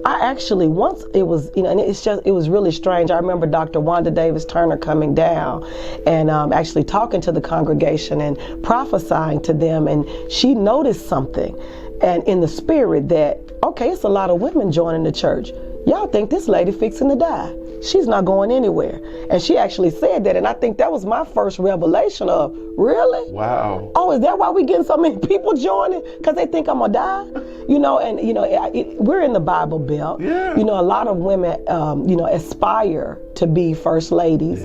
I actually, once it was, and it was really strange. I remember Dr. Wanda Davis Turner coming down and actually talking to the congregation and prophesying to them, and she noticed something and in the spirit that, okay, it's a lot of women joining the church. Y'all think this lady fixing to die. She's not going anywhere. And she actually said that, and I think that was my first revelation of, really? Wow. Oh, is that why we getting so many people joining? Because they think I'm gonna die? We're in the Bible Belt. Yeah. A lot of women, aspire to be first ladies.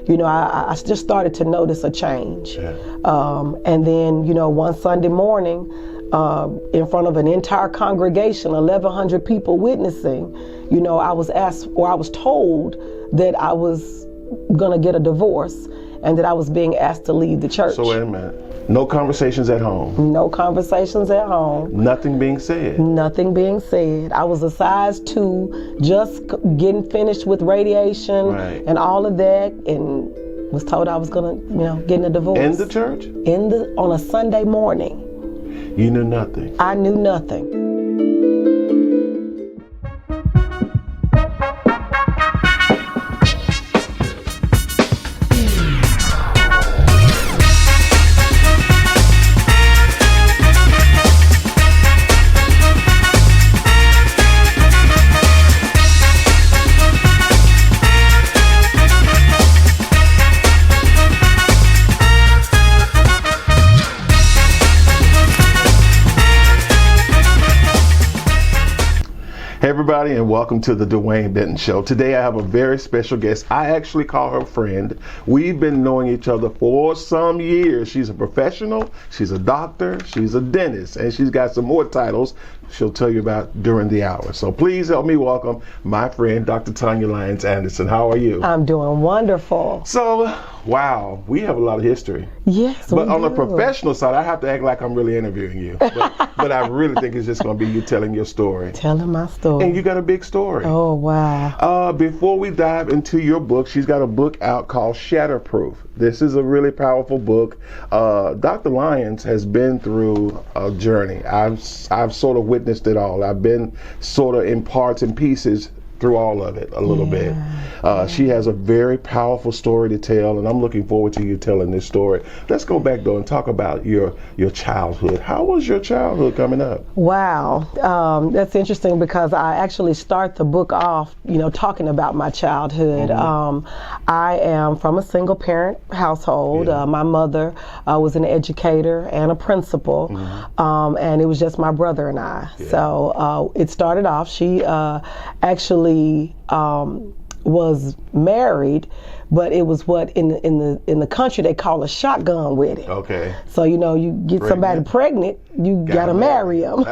Yeah. I just started to notice a change. Yeah. And then, one Sunday morning, in front of an entire congregation, 1,100 people witnessing, I was asked, or I was told that I was gonna get a divorce and that I was being asked to leave the church. So wait a minute. No conversations at home? No conversations at home. Nothing being said? Nothing being said. I was a size 2, just getting finished with radiation and all of that, and was told I was gonna, get in a divorce. In the church? On a Sunday morning. You knew nothing? I knew nothing. Hey everybody, and welcome to the Dewayne Benton Show. Today I have a very special guest. I actually call her friend. We've been knowing each other for some years. She's a professional, she's a doctor, she's a dentist, and she's got some more titles she'll tell you about during the hour. So please help me welcome my friend, Dr. Tonya Lyons Anderson. How are you? I'm doing wonderful. So, wow, we have a lot of history. Yes, but on the professional side, I have to act like I'm really interviewing you. But I really think it's just going to be you telling your story. Telling my story. And you got a big story. Oh, wow. Before we dive into your book, she's got a book out called Shatterproof. This is a really powerful book. Dr. Lyons has been through a journey. I've sort of witnessed it all. I've been sort of in parts and pieces through all of it a little bit. She has a very powerful story to tell, and I'm looking forward to you telling this story. Let's go back though and talk about your childhood. How was your childhood coming up? Wow, that's interesting because I actually start the book off, talking about my childhood. I am from a single parent household. My mother was an educator and a principal, and it was just my brother and I. So it started off, she actually was married, but it was what in the country they call a shotgun wedding. Okay. So you get somebody pregnant, you gotta marry them.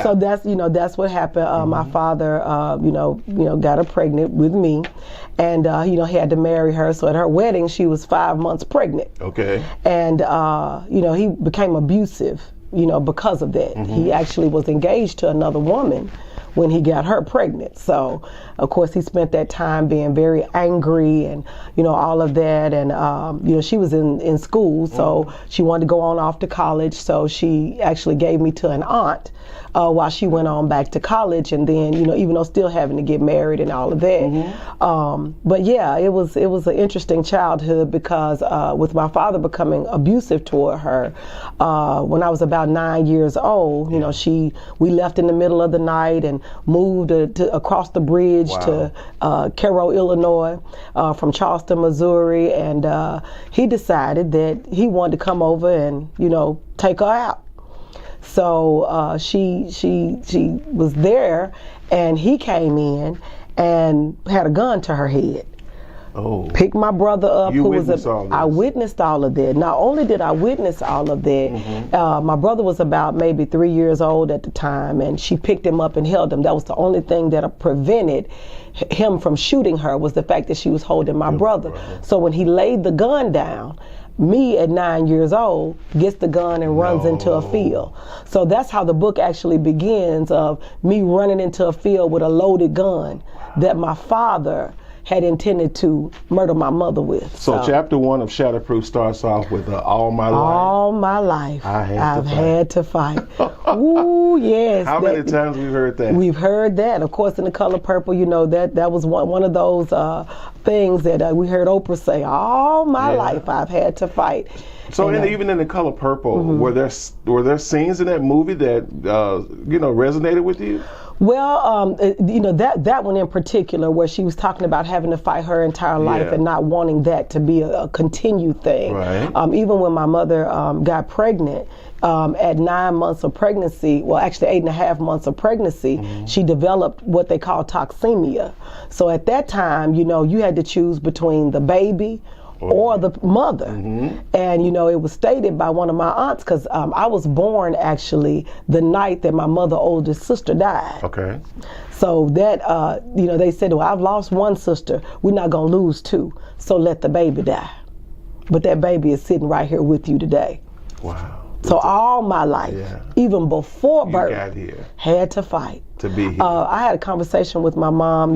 So that's what happened. My father, got her pregnant with me, and he had to marry her. So at her wedding, she was 5 months pregnant. Okay. And he became abusive, because of that. He actually was engaged to another woman when he got her pregnant. So, of course, he spent that time being very angry and, all of that. And, she was in school, so she wanted to go on off to college. So she actually gave me to an aunt while she went on back to college. And then, even though still having to get married and all of that. But yeah, it was an interesting childhood because with my father becoming abusive toward her, when I was about 9 years old, we left in the middle of the night and moved across the bridge to Cairo, Illinois, from Charleston, Missouri, and he decided that he wanted to come over and take her out. So she was there, and he came in and had a gun to her head. Oh. Picked my brother up. I witnessed all of that. Not only did I witness all of that, my brother was about maybe 3 years old at the time, and she picked him up and held him. That was the only thing that prevented him from shooting her, was the fact that she was holding my brother. So when he laid the gun down, me at 9 years old gets the gun and runs into a field. So that's how the book actually begins, of me running into a field with a loaded gun that my father had intended to murder my mother with. So chapter 1 of Shatterproof starts off with all my life. All my life, I've had to fight. Ooh, yes. How many times we've heard that? We've heard that. Of course, in The Color Purple, you know, that was one of those things that we heard Oprah say, all my life I've had to fight. So even in The Color Purple, were there scenes in that movie that resonated with you? Well, that one in particular, where she was talking about having to fight her entire life and not wanting that to be a continued thing. Right. Even when my mother got pregnant, at 9 months of pregnancy, well, actually 8.5 months of pregnancy, she developed what they call toxemia. So at that time, you had to choose between the baby or the mother. And it was stated by one of my aunts, because I was born actually the night that my mother's oldest sister died. Okay. So that they said, well, I've lost one sister, we're not gonna lose two, so let the baby die. But that baby is sitting right here with you today. Wow. So all my life, even before birth, had to fight. To be here. I had a conversation with my mom,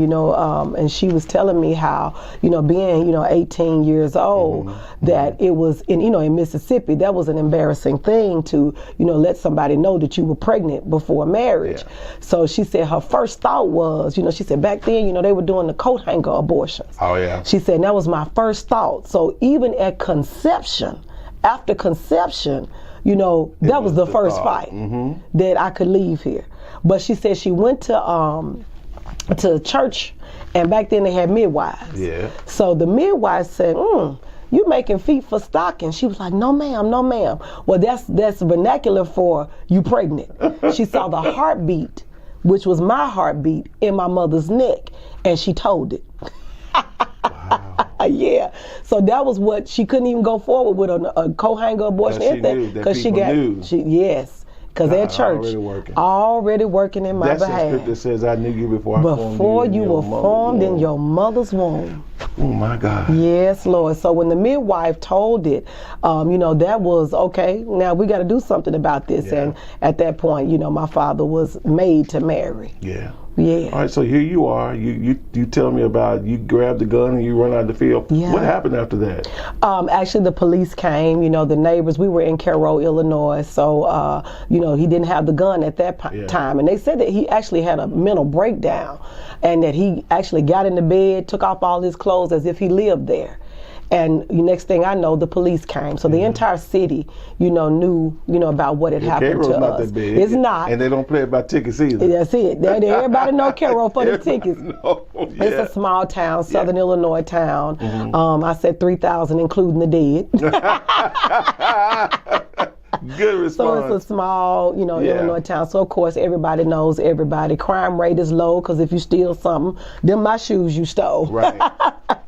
and she was telling me how, being, 18 years old, that it was in Mississippi, that was an embarrassing thing to, let somebody know that you were pregnant before marriage. So she said her first thought was, she said back then, they were doing the coat hanger abortions. Oh yeah. She said that was my first thought. So even at conception, after conception, that was the first fight that I could leave here. But she said she went to church, and back then they had midwives. Yeah. So the midwife said, you making feet for stocking. She was like, no ma'am, no ma'am. Well, that's vernacular for you pregnant. She saw the heartbeat, which was my heartbeat, in my mother's neck, and she told it. Yeah, so that was what she couldn't even go forward with a co-hanger abortion because she knew. Yes, because at church already working in my behalf. That's the script that says, "I knew you before you were formed in your mother's womb." Oh my God. Yes, Lord. So when the midwife told it, that was okay. Now we got to do something about this. And at that point, my father was made to marry. Yeah. Yeah. All right, so here you are. You tell me about, you grabbed the gun and you run out of the field. Yeah. What happened after that? Actually, the police came. The neighbors. We were in Cairo, Illinois. So he didn't have the gun at that time, and they said that he actually had a mental breakdown, and that he actually got into bed, took off all his clothes as if he lived there. And next thing I know, the police came. So the entire city, knew, about what had happened to us. Not that big. It's not. And they don't play it by tickets either. That's it. Everybody know Cairo for the tickets. It's a small town, southern Illinois town. I said 3,000, including the dead. Good response. So it's a small, Illinois town. So of course everybody knows everybody. Crime rate is low, because if you steal something, them my shoes you stole. Right.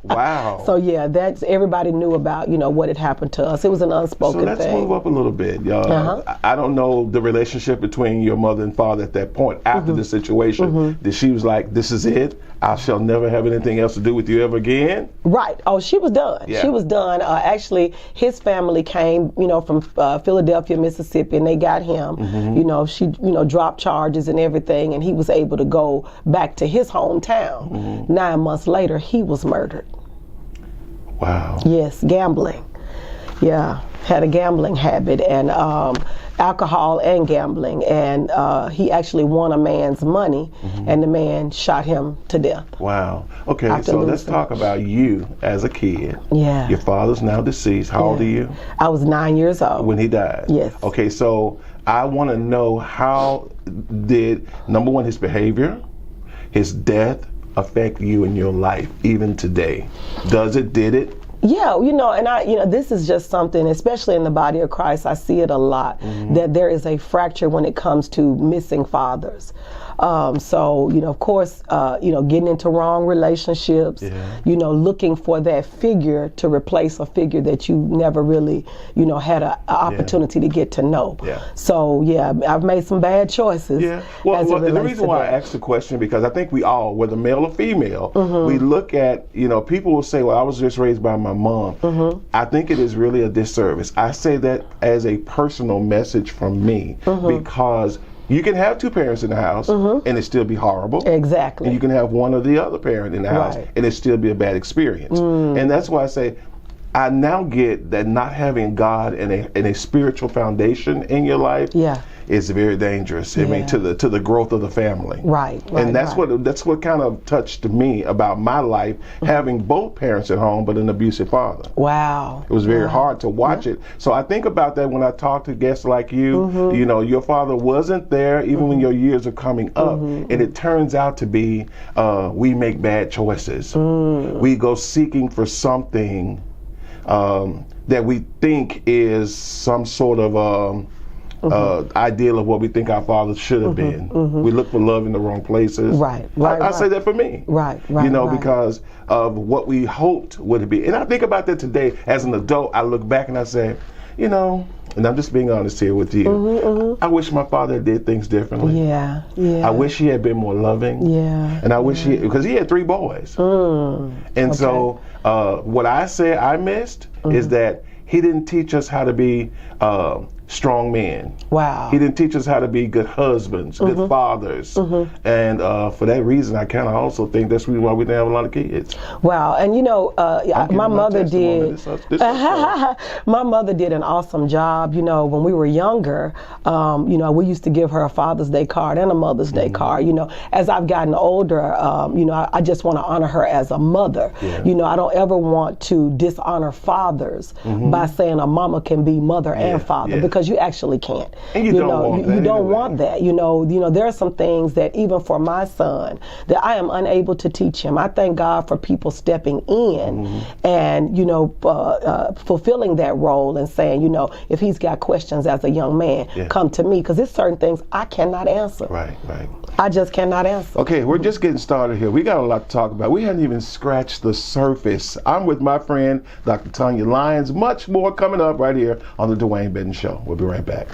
Wow. So that's everybody knew about, what had happened to us. It was an unspoken thing. So let's move up a little bit, y'all. I don't know the relationship between your mother and father at that point after the situation. That she was like, this is it. I shall never have anything else to do with you ever again. Right. Oh, she was done. Yeah. She was done. Actually, his family came, from Philadelphia, Mississippi, and they got him. She, dropped charges and everything, and he was able to go back to his hometown. 9 months later, he was murdered. Wow. Yes, gambling. Yeah, had a gambling habit, and alcohol and gambling, and he actually won a man's money, and the man shot him to death. Wow. Okay, so let's talk about you as a kid. Yeah. Your father's now deceased. How old are you? I was 9 years old. When he died? Yes. Okay, so I want to know, how did, number one, his behavior, his death, affect you in your life, even today? Did it? Yeah, and this is just something, especially in the body of Christ, I see it a lot, that there is a fracture when it comes to missing fathers. So, of course, getting into wrong relationships, looking for that figure to replace a figure that you never really, had an opportunity to get to know. Yeah. So, I've made some bad choices. Yeah. Well, the reason why I asked the question, because I think we all, whether male or female, we look at, people will say, well, I was just raised by my mom. I think it is really a disservice. I say that as a personal message from me, because You can have two parents in the house and it still be horrible. Exactly. And you can have one or the other parent in the house and it still be a bad experience. And that's why I say, I now get that not having God and a spiritual foundation in your life is very dangerous. I mean, to the growth of the family. Right. And that's what kind of touched me about my life, having both parents at home but an abusive father. Wow. It was very hard to watch it. So I think about that when I talk to guests like you. You know, your father wasn't there even when your years are coming up, and it turns out to be we make bad choices. We go seeking for something that we think is some sort of ideal of what we think our fathers should have been. We look for love in the wrong places. I say that for me. You know, because of what we hoped would be. And I think about that today as an adult. I look back and I say, you know, and I'm just being honest here with you. I wish my father did things differently. I wish he had been more loving. And I wish because he had 3 boys. And so what I say I missed is that he didn't teach us how to be strong men. He didn't teach us how to be good husbands, good fathers. And for that reason, I kind of also think that's why we didn't have a lot of kids. And you know, my mother did. My mother did an awesome job. You know, when we were younger, you know, we used to give her a Father's Day card and a Mother's Day card. You know, as I've gotten older, you know, I just want to honor her as a mother. You know, I don't ever want to dishonor fathers by saying a mama can be mother and father, because you actually can't. And you don't want that. You know, there are some things that even for my son that I am unable to teach him. I thank God for people stepping in and, you know, fulfilling that role and saying, you know, if he's got questions as a young man, come to me, because there's certain things I cannot answer. I just cannot answer. Okay, we're just getting started here. We got a lot to talk about. We hadn't even scratched the surface. I'm with my friend, Dr. Tonya Lyons. Much more coming up right here on the Dewayne Benton Show. We'll be right back.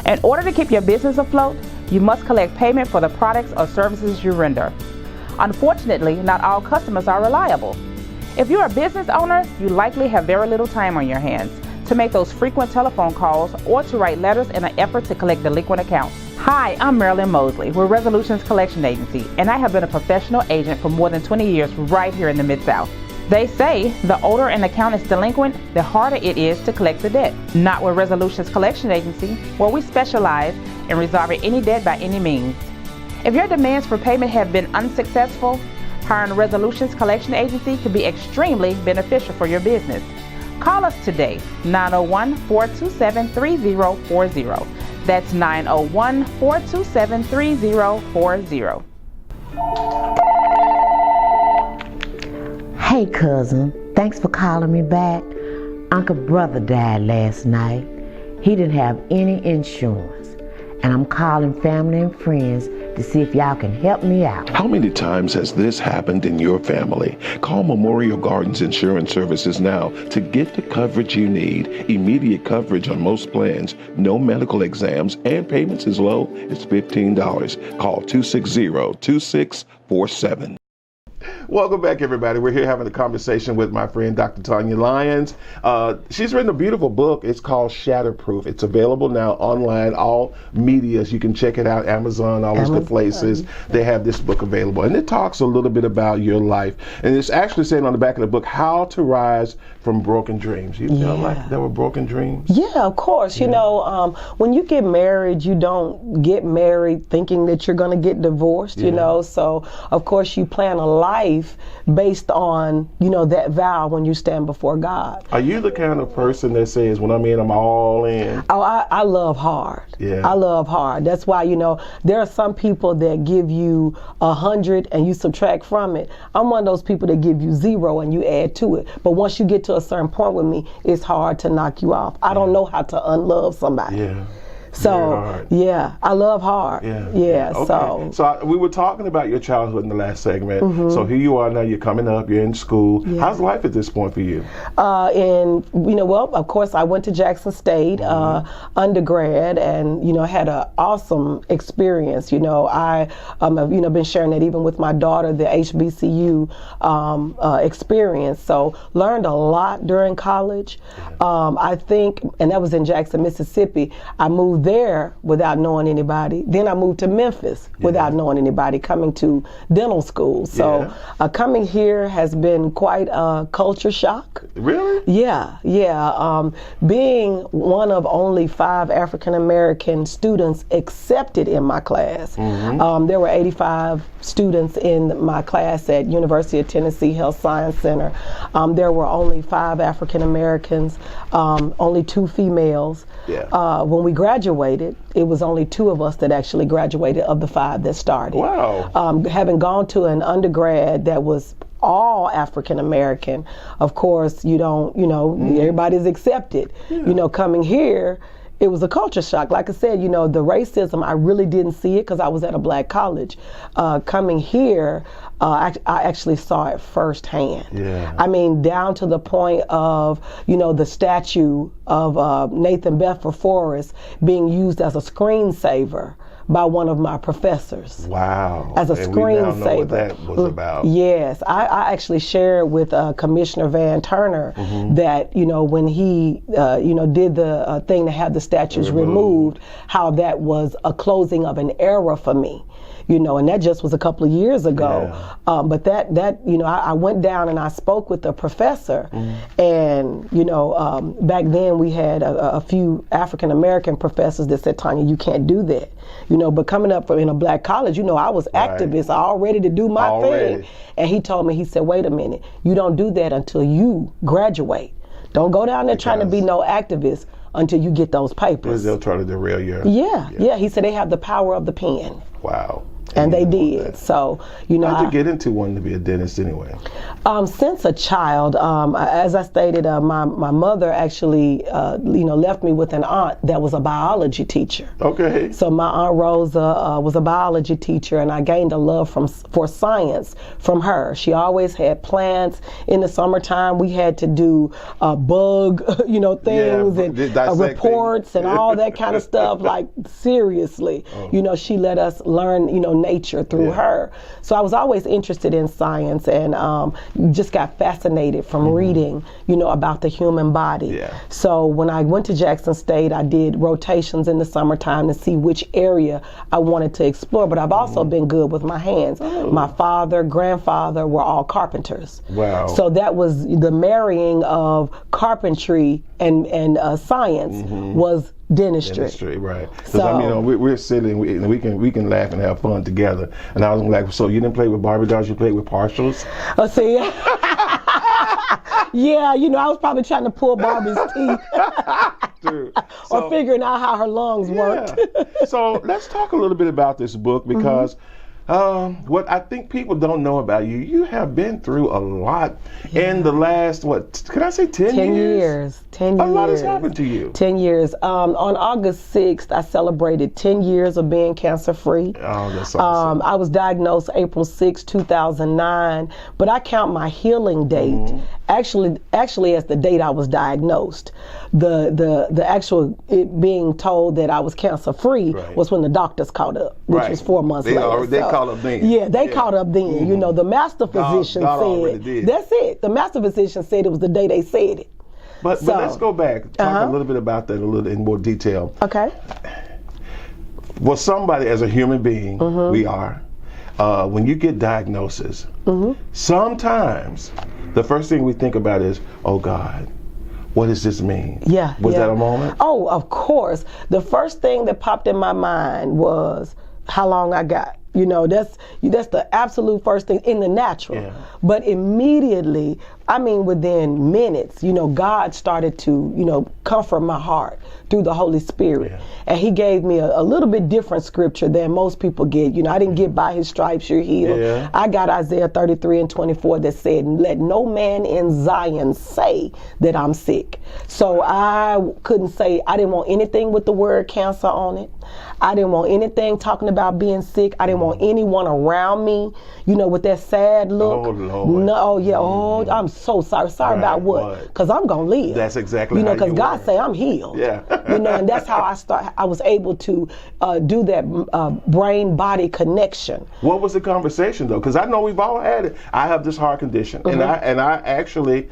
In order to keep your business afloat, you must collect payment for the products or services you render. Unfortunately, not all customers are reliable. If you're a business owner, you likely have very little time on your hands to make those frequent telephone calls or to write letters in an effort to collect delinquent accounts. Hi, I'm Marilyn Mosley with Resolutions Collection Agency, and I have been a professional agent for more than 20 years right here in the Mid-South. They say the older an account is delinquent, the harder it is to collect the debt. Not with Resolutions Collection Agency, where we specialize in resolving any debt by any means. If your demands for payment have been unsuccessful, hiring a Resolutions Collection Agency can be extremely beneficial for your business. Call us today, 901-427-3040. That's 901-427-3040. Hey cousin, thanks for calling me back. Uncle brother died last night. He didn't have any insurance. And I'm calling family and friends to see if y'all can help me out. How many times has this happened in your family? Call Memorial Gardens Insurance Services now to get the coverage you need. Immediate coverage on most plans, no medical exams, and payments as low as $15. Call 260-2647. Welcome back, everybody. We're here having a conversation with my friend, Dr. Tonya Lyons. She's written a beautiful book. It's called Shatterproof. It's available now online, all medias. You can check it out, Amazon, all those good places. They have this book available. And it talks a little bit about your life. And it's actually saying on the back of the book, how to rise from broken dreams. You feel like there were broken dreams? Yeah, of course. You know, when you get married, you don't get married thinking that you're going to get divorced, you know. So, of course, you plan a life based on, you know, that vow when you stand before God. Are you the kind of person that says, when I'm in, I'm all in? Oh, I love hard. I love hard. That's why, you know, there are some people that give you 100 and you subtract from it. I'm one of those people that give you 0 and you add to it. But once you get to a certain point with me, it's hard to knock you off. I don't know how to unlove somebody. So yeah, I love hard. Yeah. Okay. So we were talking about your childhood in the last segment. So here you are now. You're coming up. You're in school. How's life at this point for you? Well, of course, I went to Jackson State undergrad, and had an awesome experience. I have been sharing that even with my daughter, the HBCU experience. So learned a lot during college. I think, and that was in Jackson, Mississippi. I moved there without knowing anybody. Then I moved to Memphis without knowing anybody, coming to dental school. So coming here has been quite a culture shock. Really? Yeah. Being one of only 5 African American students accepted in my class. There were 85 students in my class at University of Tennessee Health Science Center. There were only 5 African Americans, only 2 females. When we graduated, it was only 2 of us that actually graduated of the 5 that started. Wow. Having gone to an undergrad that was all African American, of course, everybody's accepted. Coming here, it was a culture shock. Like I said, the racism, I really didn't see it because I was at a black college. Coming here, I actually saw it firsthand. I mean, down to the point of, the statue of Nathan Bedford Forrest being used as a screensaver by one of my professors. Wow. As a screensaver. We now know what that was about. Yes. I actually shared with Commissioner Van Turner that, when he, did the thing to have the statues removed, how that was a closing of an era for me. And that just was a couple of years ago. But that I went down and I spoke with the professor, and back then we had a few African American professors that said, Tonya, you can't do that. But coming up in a black college, I was activist, all ready to do my thing. And he told me, he said, wait a minute, you don't do that until you graduate. Don't go down there trying to be no activist until you get those papers. Because they'll try to derail you. Yeah. He said they have the power of the pen. Wow. And they did. So, how'd you get into wanting to be a dentist anyway? Since a child, as I stated, my mother actually, left me with an aunt that was a biology teacher. Okay. So my Aunt Rosa was a biology teacher, and I gained a love for science from her. She always had plants. In the summertime, we had to do bug, things and reports and all that kind of stuff. Like, seriously, she let us learn, nature through her. So I was always interested in science, and just got fascinated from reading, about the human body. So when I went to Jackson State, I did rotations in the summertime to see which area I wanted to explore. But I've also been good with my hands. My father, grandfather were all carpenters. Wow. So that was the marrying of carpentry and science was dentistry, right? Because we're sitting and we can laugh and have fun together. And I was like, so you didn't play with Barbie dolls, you played with partials? See, yeah, I was probably trying to pull Barbie's teeth. Or figuring out how her lungs worked. So let's talk a little bit about this book, because what I think people don't know about you, you have been through a lot in the last, can I say 10 years? 10 years. 10 years. A lot has happened to you. 10 years. On August 6th, I celebrated 10 years of being cancer-free. Oh, that's awesome. I was diagnosed April 6, 2009, but I count my healing date actually as the date I was diagnosed. The actual it being told that I was cancer-free was when the doctors caught up, which was 4 months later. They caught up then. Yeah, they caught up then. The master physician said, that's it. The master physician said it was the day they said it. But let's go back, talk a little bit about that in more detail. Okay. Well, somebody, as a human being, we are, when you get diagnosis, sometimes the first thing we think about is, oh God, what does this mean? Was that a moment? Oh, of course. The first thing that popped in my mind was how long I got. That's the absolute first thing in the natural. But immediately I mean, within minutes, God started to, comfort my heart through the Holy Spirit. Yeah. And he gave me a little bit different scripture than most people get. I didn't get by his stripes you're healed. Yeah. I got Isaiah 33:24 that said, let no man in Zion say that I'm sick. So I couldn't say, I didn't want anything with the word cancer on it. I didn't want anything talking about being sick. I didn't want anyone around me, with that sad look. Oh, Lord. No, yeah, I'm so sorry. Sorry about what? Because I'm going to live. That's exactly how because you God were. say I'm healed. Yeah. And that's how I was able to do that brain body connection. What was the conversation though? Because I know we've all had it. I have this heart condition, and I actually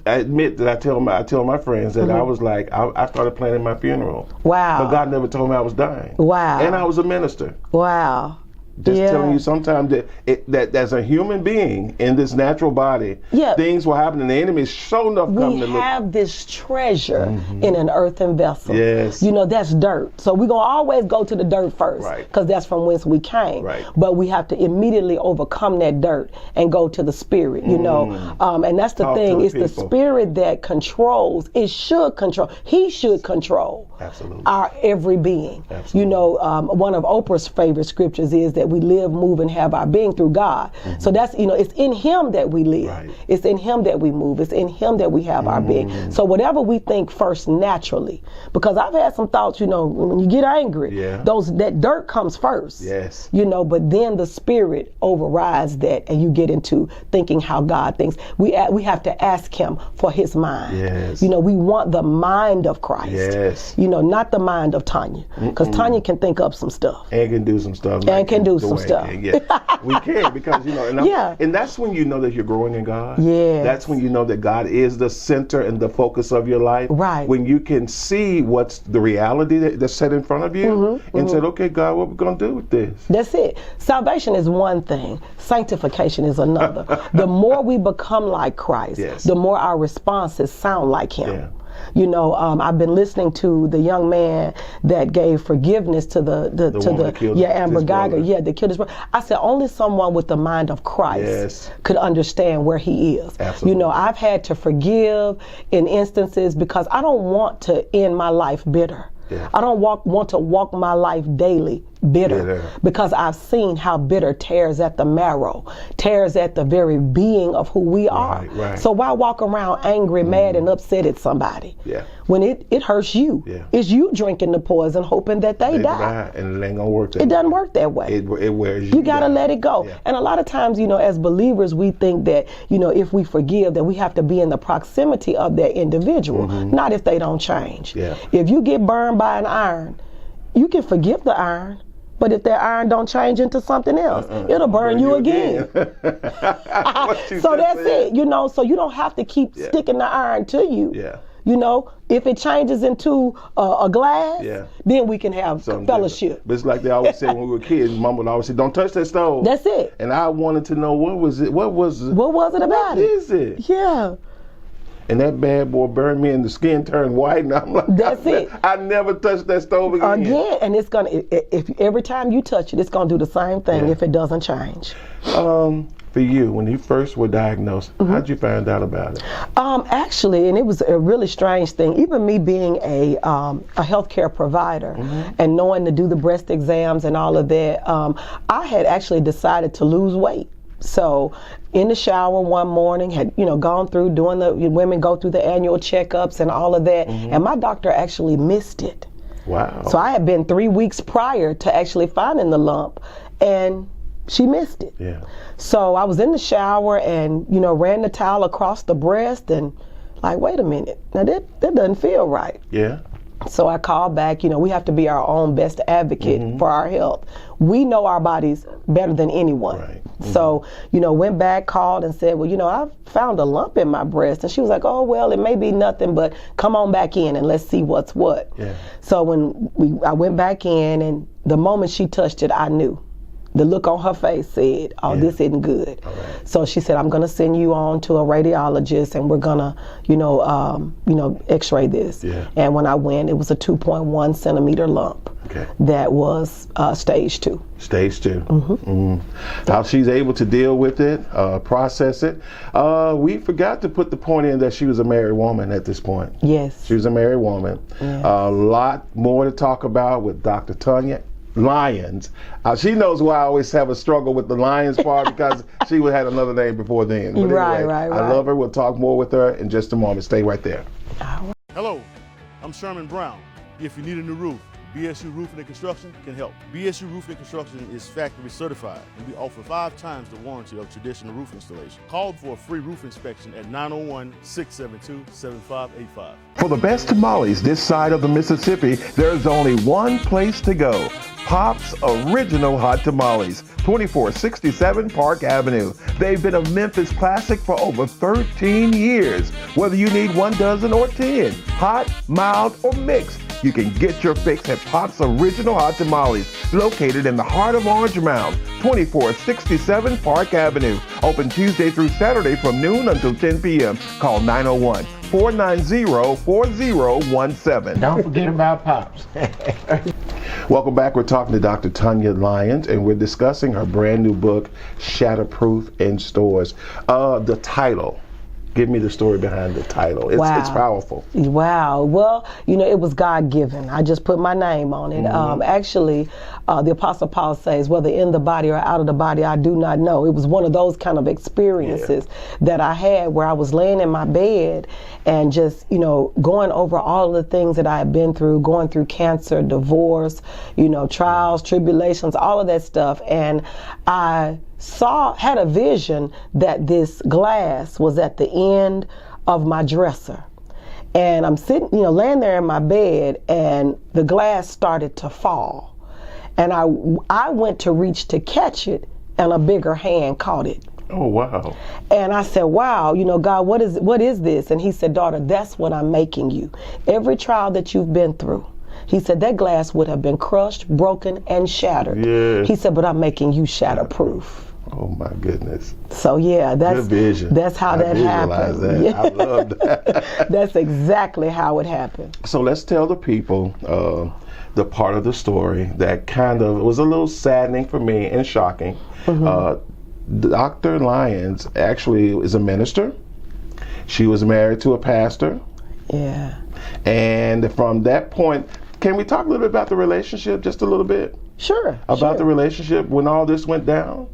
admit that I tell my friends that I was like I started planning my funeral. Wow. But God never told me I was dying. Wow. And I was a minister. Wow. Just telling you sometimes that as a human being in this natural body, things will happen and the enemy is sure enough coming to look. We have this treasure in an earthen vessel. Yes. That's dirt. So we're going to always go to the dirt first. Right. Because that's from whence we came. Right. But we have to immediately overcome that dirt and go to the spirit, And that's the thing. It's the spirit that controls. It should control. He should control. Absolutely. Our every being. Absolutely. One of Oprah's favorite scriptures is that we live, move, and have our being through God. So that's, it's in him that we live. Right. It's in him that we move. It's in him that we have our being. So whatever we think first naturally, because I've had some thoughts, when you get angry, that dirt comes first. Yes. But then the spirit overrides that and you get into thinking how God thinks. We have to ask him for his mind. Yes. We want the mind of Christ. Yes. Not the mind of Tonya. Because Tonya can think up some stuff. And can do some stuff. And can do some stuff. Yeah. We can because, and that's when you know that you're growing in God. Yeah. That's when you know that God is the center and the focus of your life. Right. When you can see what's the reality that's set in front of you and said, okay, God, what we're going to do with this? That's it. Salvation is one thing. Sanctification is another. The more we become like Christ, the more our responses sound like him. Yeah. I've been listening to the young man that gave forgiveness to the Amber Geiger, that killed his brother. I said only someone with the mind of Christ could understand where he is. Absolutely. I've had to forgive in instances because I don't want to end my life bitter. Yeah. I don't want to walk my life daily bitter because I've seen how bitter tears at the marrow, tears at the very being of who we are. Right. So why walk around angry, mad, and upset at somebody? Yeah. When it hurts you. Yeah. It's you drinking the poison, hoping that they die. And it ain't gonna work that way. It doesn't work that way. It wears you. You gotta let it go. Yeah. And a lot of times, as believers, we think that, if we forgive, that we have to be in the proximity of that individual. Not if they don't change. Yeah. If you get burned by an iron, you can forgive the iron. But if that iron don't change into something else, it'll burn you again. So that's it, So you don't have to keep sticking the iron to you. Yeah. If it changes into a glass, then we can have fellowship. But it's like they always said when we were kids, Mom would always say, don't touch that stove. That's it. And I wanted to know what was it about What is it? Yeah. And that bad boy burned me and the skin turned white and I'm like, that's it. I never touched that stove again. And it's gonna, if every time you touch it, it's gonna do the same thing if it doesn't change. For you, when you first were diagnosed, how'd you find out about it? Actually, and it was a really strange thing, even me being a healthcare provider and knowing to do the breast exams and all of that, I had actually decided to lose weight. So in the shower one morning, had gone through doing women go through the annual checkups and all of that, and my doctor actually missed it. Wow. So I had been 3 weeks prior to actually finding the lump, and she missed it. Yeah. So I was in the shower and ran the towel across the breast and like, wait a minute, now that doesn't feel right. Yeah. So I called back, we have to be our own best advocate for our health. We know our bodies better than anyone. Right. So, went back, called and said, well, I found a lump in my breast. And she was like, oh, well, it may be nothing, but come on back in and let's see what's what. Yeah. So when I went back in, and the moment she touched it, I knew. The look on her face said, oh, this isn't good. Right. So she said, I'm going to send you on to a radiologist and we're going to, x-ray this. Yeah. And when I went, it was a 2.1 centimeter lump. that was stage 2. Stage 2. How she's able to deal with it, process it. We forgot to put the point in that she was a married woman at this point. Yes. She was a married woman. Yes. A lot more to talk about with Dr. Tonya Lyons. She knows why I always have a struggle with the Lyons part, because she had another name before then. But anyway, Right. I love her. We'll talk more with her in just a moment. Stay right there. Hello, I'm Sherman Brown. If you need a new roof, BSU Roofing and Construction can help. BSU Roofing and Construction is factory certified, and we offer 5 times the warranty of traditional roof installation. Call for a free roof inspection at 901-672-7585. For the best tamales this side of the Mississippi, there's only one place to go. Pop's Original Hot Tamales, 2467 Park Avenue. They've been a Memphis classic for over 13 years. Whether you need 1 dozen or 10, hot, mild, or mixed, you can get your fix at Pop's Original Hot Tamales, located in the heart of Orange Mound, 2467 Park Avenue. Open Tuesday through Saturday from noon until 10 p.m. Call 901-490-4017. Don't forget about Pops. Welcome back. We're talking to Dr. Tonya Lyons, and we're discussing her brand new book, Shatterproof, in stores. The title. Give me the story behind the title. It's powerful. Wow. Well, it was God-given. I just put my name on it. Actually, the Apostle Paul says, whether in the body or out of the body, I do not know. It was one of those kind of experiences that I had where I was laying in my bed and just, going over all of the things that I had been through, going through cancer, divorce, trials, tribulations, all of that stuff. And I had a vision that this glass was at the end of my dresser. And I'm sitting, laying there in my bed, and the glass started to fall. And I went to reach to catch it, and a bigger hand caught it. Oh, wow. And I said, wow, God, what is this? And he said, daughter, that's what I'm making you. Every trial that you've been through, he said, that glass would have been crushed, broken, and shattered. Yeah. He said, but I'm making you shatterproof. Oh my goodness. So yeah, that's good vision. That's how that happened. That. Yeah. I love that. That's exactly how it happened. So let's tell the people the part of the story that kind of was a little saddening for me and shocking. Dr. Lyons actually is a minister. She was married to a pastor. Yeah. And from that point, can we talk a little bit about the relationship, just a little bit? Sure. About the relationship when all this went down?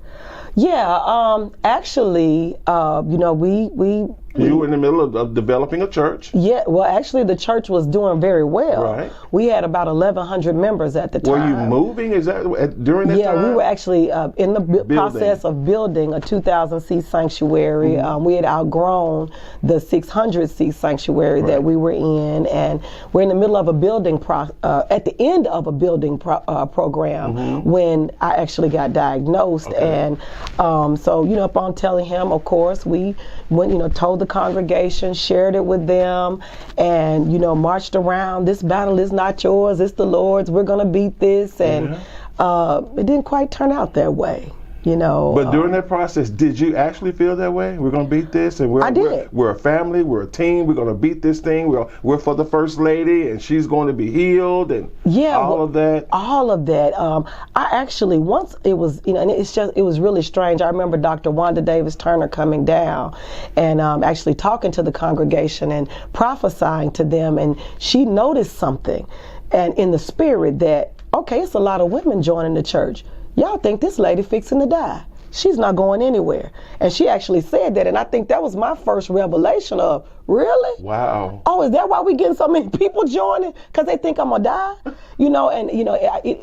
Yeah, actually, we You were in the middle of developing a church. Yeah, well, actually, the church was doing very well. Right. We had about 1,100 members at the time. Were you moving? Is that during that time? Yeah, we were actually in the process of building a 2,000-seat sanctuary. We had outgrown the 600-seat sanctuary that we were in, and we're in the middle of a building at the end of a building program when I actually got diagnosed. And so, upon telling him, of course, we went, told the congregation, shared it with them, and marched around. This battle is not yours, it's the Lord's. We're gonna beat this, and it didn't quite turn out that way. But during that process, did you actually feel that way? We're gonna beat this, and I did. We're a family, we're a team. We're gonna beat this thing. We're for the first lady, and she's going to be healed, and all of that. All of that. I actually once it was and it was really strange. I remember Dr. Wanda Davis Turner coming down and actually talking to the congregation and prophesying to them, and she noticed something, and in the spirit that it's a lot of women joining the church. Y'all think this lady fixing to die. She's not going anywhere. And she actually said that, and I think that was my first revelation of, really? Wow. Oh, is that why we getting so many people joining? Because they think I'm going to die?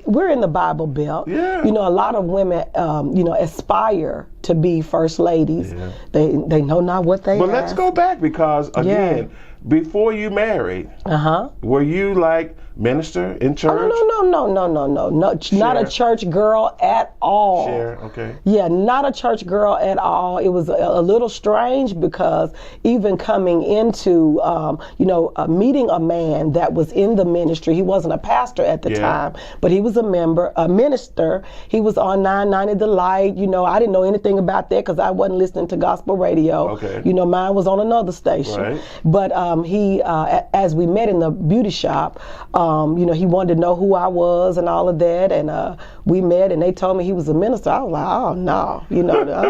We're in the Bible Belt. Yeah. A lot of women, aspire to be first ladies. Yeah. They know not what they But let's go back, because, again, before you married, were you like minister in church? No, not a church girl at all. Share, okay. Yeah, not a church girl at all. It was a little strange, because even coming into, meeting a man that was in the ministry, he wasn't a pastor at the time, but he was a minister. He was on 990 The Light. I didn't know anything anything about that because I wasn't listening to gospel radio. Okay. You know, mine was on another station. Right. But he, as we met in the beauty shop, you know, he wanted to know who I was and all of that, and we met, and they told me he was a minister. I was like, oh no, you know, I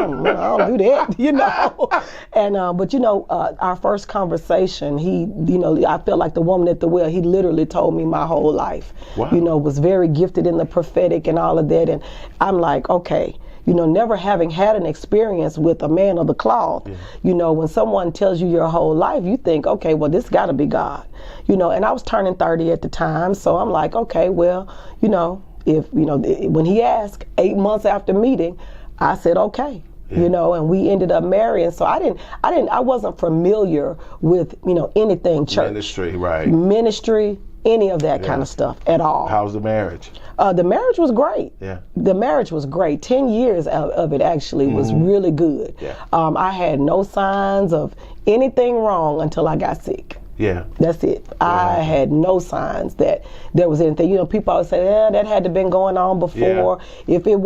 don't do that, you know. And but you know, our first conversation, he, you know, I felt like the woman at the well. He literally told me my whole life. Wow. You know, was very gifted in the prophetic and all of that, and I'm like, okay. You know, never having had an experience with a man of the cloth, you know, when someone tells you your whole life, you think, okay, well, this got to be God. You know, and I was turning 30 at the time, so I'm like, okay, well, you know, if, you know, when he asked 8 months after meeting, I said, okay. You know, and we ended up marrying. So I wasn't familiar with, you know, anything church. Ministry, right. Ministry, any of that kind of stuff at all. How's the marriage? The marriage was great. Yeah. The marriage was great. 10 years of it actually was really good. Yeah. I had no signs of anything wrong until I got sick. Yeah. That's it. I had no signs that there was anything. You know, people always say, that had to been going on before. Yeah. If it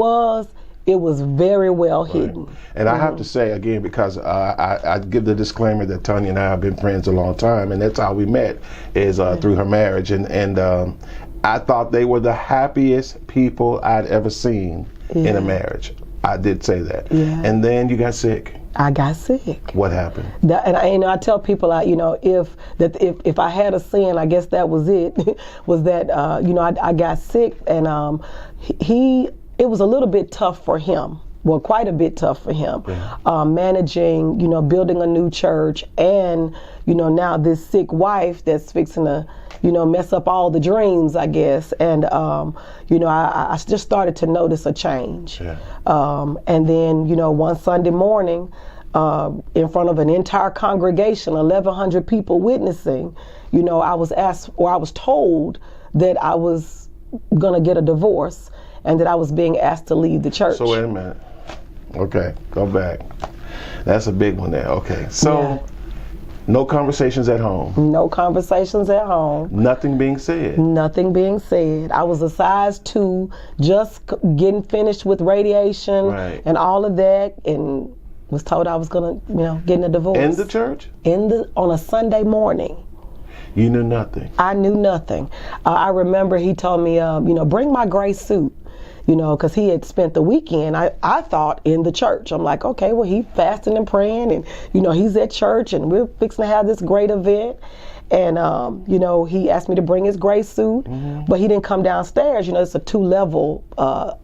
was very well hidden. And I have to say, again, because I give the disclaimer that Tonya and I have been friends a long time, and that's how we met, is through her marriage. And I thought they were the happiest people I'd ever seen in a marriage. I did say that. Yeah. And then you got sick. I got sick. What happened? And I tell people, you know, if I had a sin, I guess that was it. Was that you know, I got sick, and it was a little bit tough for him. Well, quite a bit tough for him. Yeah. Managing, you know, building a new church, and you know, now this sick wife that's fixing to, you know, mess up all the dreams, I guess. And you know, I just started to notice a change. Yeah. And then, you know, one Sunday morning, in front of an entire congregation, 1,100 people witnessing, you know, I was asked, or I was told that I was gonna get a divorce, and that I was being asked to leave the church. So wait a minute. Okay, go back. That's a big one there. Okay, so no conversations at home. No conversations at home. Nothing being said. Nothing being said. I was a size 2, just getting finished with radiation and all of that, and was told I was gonna, you know, get a divorce. In the church? On a Sunday morning. You knew nothing. I knew nothing. I remember he told me, you know, bring my gray suit. You know, because he had spent the weekend, I thought, in the church. I'm like, okay, well, he fasting and praying, and, you know, he's at church, and we're fixing to have this great event. And, you know, he asked me to bring his gray suit, but he didn't come downstairs. You know, it's a 2-level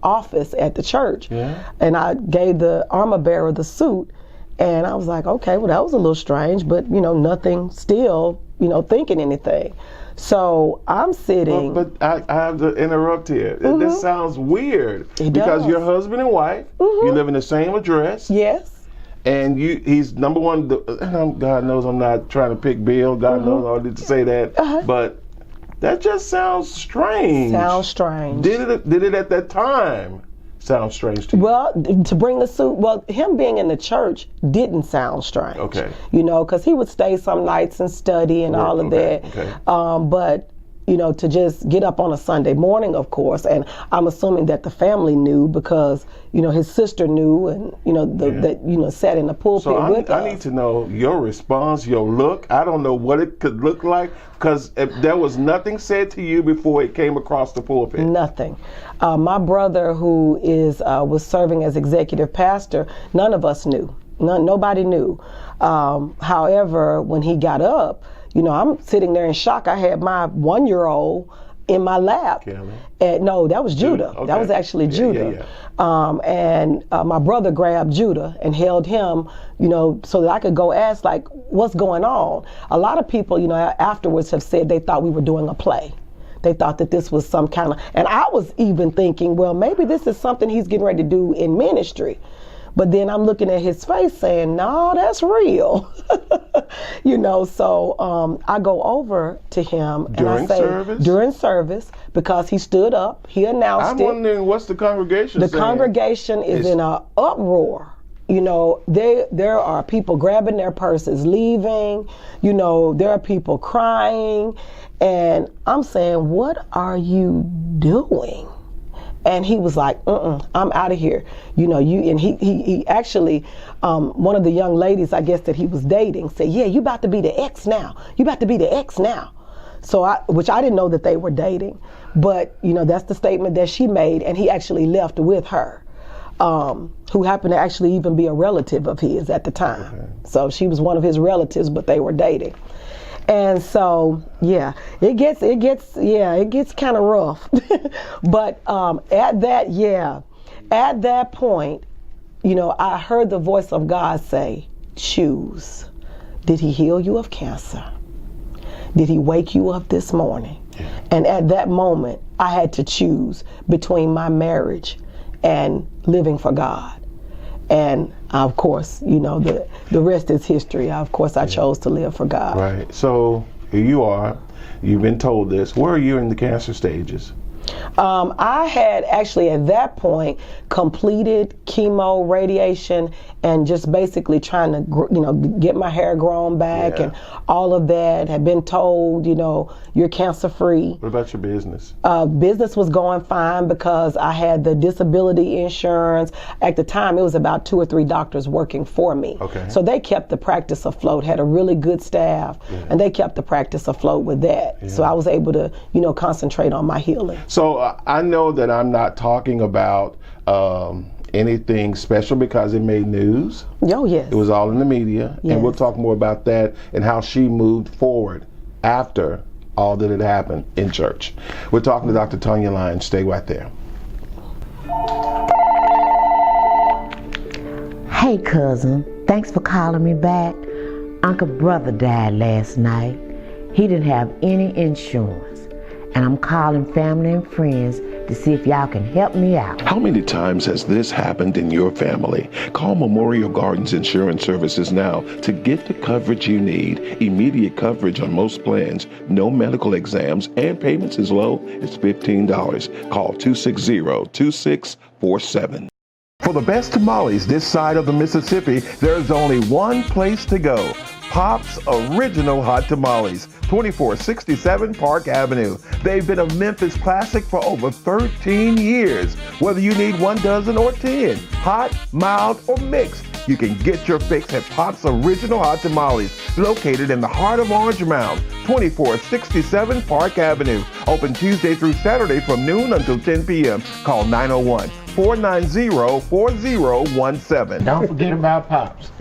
office at the church. Yeah. And I gave the armor bearer the suit, and I was like, okay, well, that was a little strange, but, you know, nothing still, you know, thinking anything. So I'm sitting. But I have to interrupt here. This sounds weird. Because you're husband and wife. You live in the same address. Yes. And he's number one. God knows I'm not trying to pick Bill. God knows I didn't say that. But that just sounds strange. Sounds strange. Did it at that time sound strange to you? Well, to bring the suit, well, him being in the church didn't sound strange. Okay. You know, because he would stay some nights and study and all of that. Okay. But, you know, to just get up on a Sunday morning, of course, and I'm assuming that the family knew because, you know, his sister knew, and, you know, that, you know, sat in the pulpit with us. I need to know your response, your look. I don't know what it could look like, because there was nothing said to you before it came across the pulpit. Nothing. My brother, who was serving as executive pastor, none of us knew. Nobody knew. However, when he got up, you know, I'm sitting there in shock. I had my 1-year-old in my lap. And no, that was Judah. Okay. That was actually Judah. And my brother grabbed Judah and held him, you know, so that I could go ask, like, what's going on? A lot of people, you know, afterwards have said they thought we were doing a play. They thought that this was some kind of, and I was even thinking, well, maybe this is something he's getting ready to do in ministry. But then I'm looking at his face saying, no, that's real. You know, so I go over to him and I say, during service, because he stood up, he announced it. I'm wondering, what's the congregation saying? The congregation is in an uproar. You know, there are people grabbing their purses, leaving. You know, there are people crying. And I'm saying, what are you doing? And he was like, I'm out of here. And he actually, one of the young ladies, I guess, that he was dating said, yeah, you about to be the ex now. You about to be the ex now. So which I didn't know that they were dating, but that's the statement that she made, and he actually left with her, who happened to actually even be a relative of his at the time. Okay. So she was one of his relatives, but they were dating. And so, yeah, it gets kind of rough. But at that point, I heard the voice of God say, choose. Did he heal you of cancer? Did he wake you up this morning? Yeah. And at that moment, I had to choose between my marriage and living for God. And of course, the rest is history. Of course, I chose to live for God. Right. So here you are. You've been told this. Where are you in the cancer stages? I had actually at that point completed chemo, radiation, and just basically trying to, get my hair grown back and all of that. Had been told, you're cancer free. What about your business? Business was going fine because I had the disability insurance. At the time, it was about 2 or 3 doctors working for me. Okay. So they kept the practice afloat, had a really good staff, and they kept the practice afloat with that. Yeah. So I was able to, concentrate on my healing. So I know that I'm not talking about anything special because it made news. Oh, yes. It was all in the media. Yes. And we'll talk more about that and how she moved forward after all that had happened in church. We're talking to Dr. Tonya Lyons. Stay right there. Hey, cousin. Thanks for calling me back. Uncle brother died last night. He didn't have any insurance. And I'm calling family and friends to see if y'all can help me out. How many times has this happened in your family? Call Memorial Gardens Insurance Services now to get the coverage you need. Immediate coverage on most plans, no medical exams, and payments as low as $15. Call 260-2647. For the best tamales this side of the Mississippi, there's only one place to go. Pop's Original Hot Tamales, 2467 Park Avenue. They've been a Memphis classic for over 13 years. Whether you need 1 dozen or 10, hot, mild, or mixed, you can get your fix at Pop's Original Hot Tamales, located in the heart of Orange Mound, 2467 Park Avenue. Open Tuesday through Saturday from noon until 10 p.m. Call 901-490-4017. Don't forget about Pops.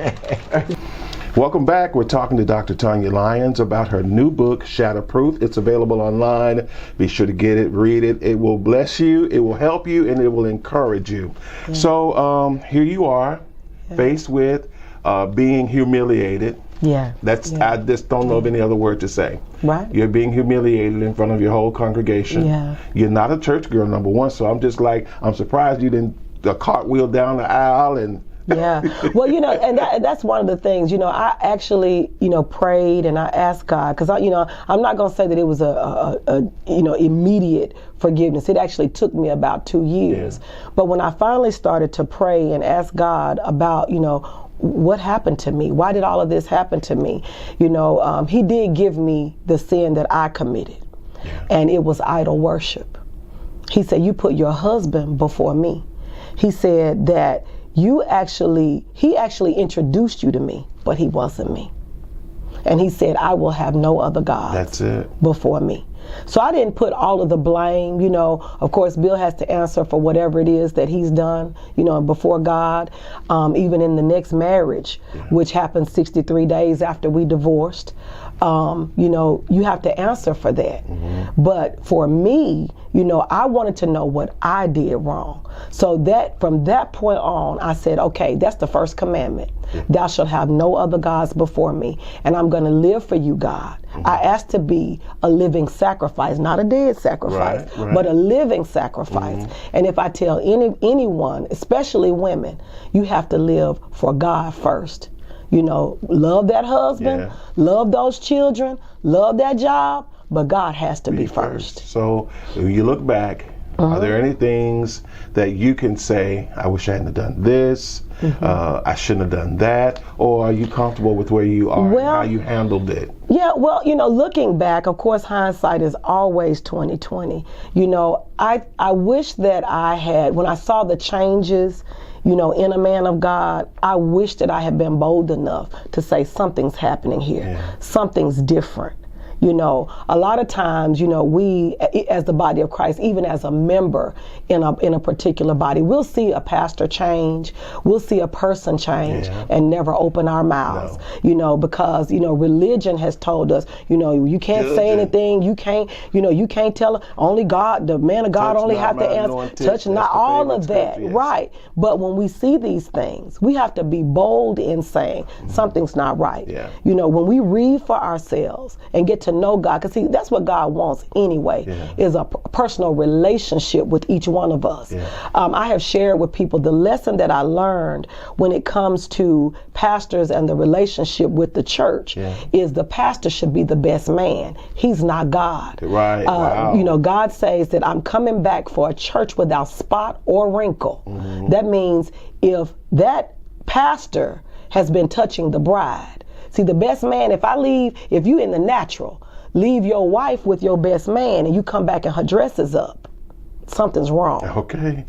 Welcome back. We're talking to Dr. Tonya Lyons about her new book, Shatterproof. It's available online. Be sure to get it, read it. It will bless you, it will help you, and it will encourage you. Yeah. So here you are, faced with being humiliated. Yeah. I just don't know of any other word to say. Right. You're being humiliated in front of your whole congregation. Yeah. You're not a church girl, number one, so I'm surprised you didn't cartwheel down the aisle and yeah. Well, and that's one of the things, I actually, prayed and I asked God, because, I'm not going to say that it was a immediate forgiveness. It actually took me about 2 years. Yeah. But when I finally started to pray and ask God about, what happened to me? Why did all of this happen to me? He did give me the sin that I committed, and it was idol worship. He said, you put your husband before me. He said that he actually introduced you to me, but he wasn't me. And he said, I will have no other gods before me. So I didn't put all of the blame, of course, Bill has to answer for whatever it is that he's done, before God, even in the next marriage, which happened 63 days after we divorced. You have to answer for that. Mm-hmm. But for me, I wanted to know what I did wrong. So that from that point on, I said, okay, that's the first commandment. Yeah. Thou shalt have no other gods before me, and I'm going to live for you, God. Mm-hmm. I asked to be a living sacrifice, not a dead sacrifice, but a living sacrifice. Mm-hmm. And if I tell anyone, especially women, you have to live for God first. Love that husband, love those children, love that job, but God has to be first. So if you look back, Are there any things that you can say, I wish I hadn't done this, I shouldn't have done that, or are you comfortable with where you are and how you handled it? Yeah, well, looking back, of course, hindsight is always 20/20. I wish that I had, when I saw the changes, in a man of God, I wish that I had been bold enough to say something's happening here, something's different. A lot of times, we as the body of Christ, even as a member in a particular body, we'll see a pastor change, we'll see a person change and never open our mouths, because, religion has told us, you can't say anything, you can't tell, only God, the man of God only have to answer, touch not all of that, right. But when we see these things, we have to be bold in saying something's not right. When we read for ourselves and get to know God, because see, that's what God wants anyway, is a personal relationship with each one of us. I have shared with people the lesson that I learned when it comes to pastors and the relationship with the church is the pastor should be the best man. He's not God. Right. Wow. God says that I'm coming back for a church without spot or wrinkle. That means if that pastor has been touching the bride. See, the best man, if you in the natural, leave your wife with your best man and you come back and her dress is up, something's wrong. Okay.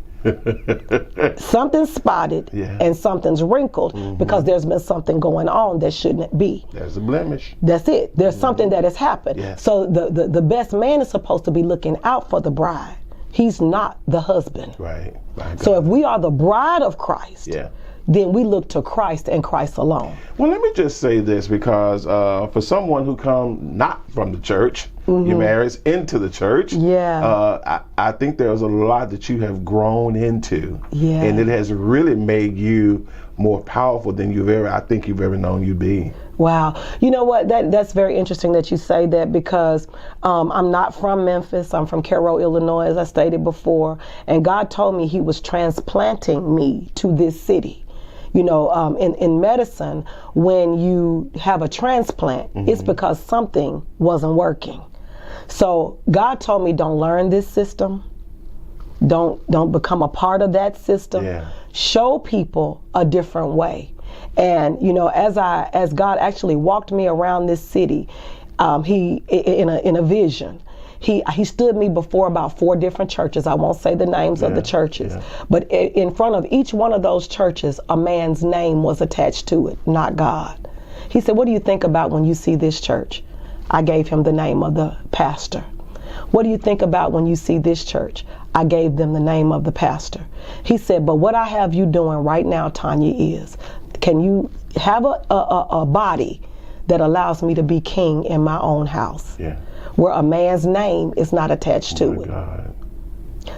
Something's spotted and something's wrinkled because there's been something going on that shouldn't be. There's a blemish. That's it. There's something that has happened. So the best man is supposed to be looking out for the bride. He's not the husband. Right. So if we are the bride of Christ, then we look to Christ and Christ alone. Well, let me just say this, because for someone who comes not from the church, you marries into the church, I think there's a lot that you have grown into, and it has really made you more powerful than you've ever known you be. Wow. You know what? That's very interesting that you say that, because I'm not from Memphis. I'm from Cairo, Illinois, as I stated before. And God told me he was transplanting me to this city. In medicine, when you have a transplant, it's because something wasn't working. So God told me, don't learn this system. Don't become a part of that system. Show people a different way. And as God actually walked me around this city, he in a vision, he stood me before about 4 different churches. I won't say the names of the churches, but in front of each one of those churches, a man's name was attached to it, not God. He said, "What do you think about when you see this church?" I gave him the name of the pastor. "What do you think about when you see this church?" I gave them the name of the pastor. He said, "But what I have you doing right now, Tonya, is can you have a body that allows me to be king in my own house, where a man's name is not attached to it." God.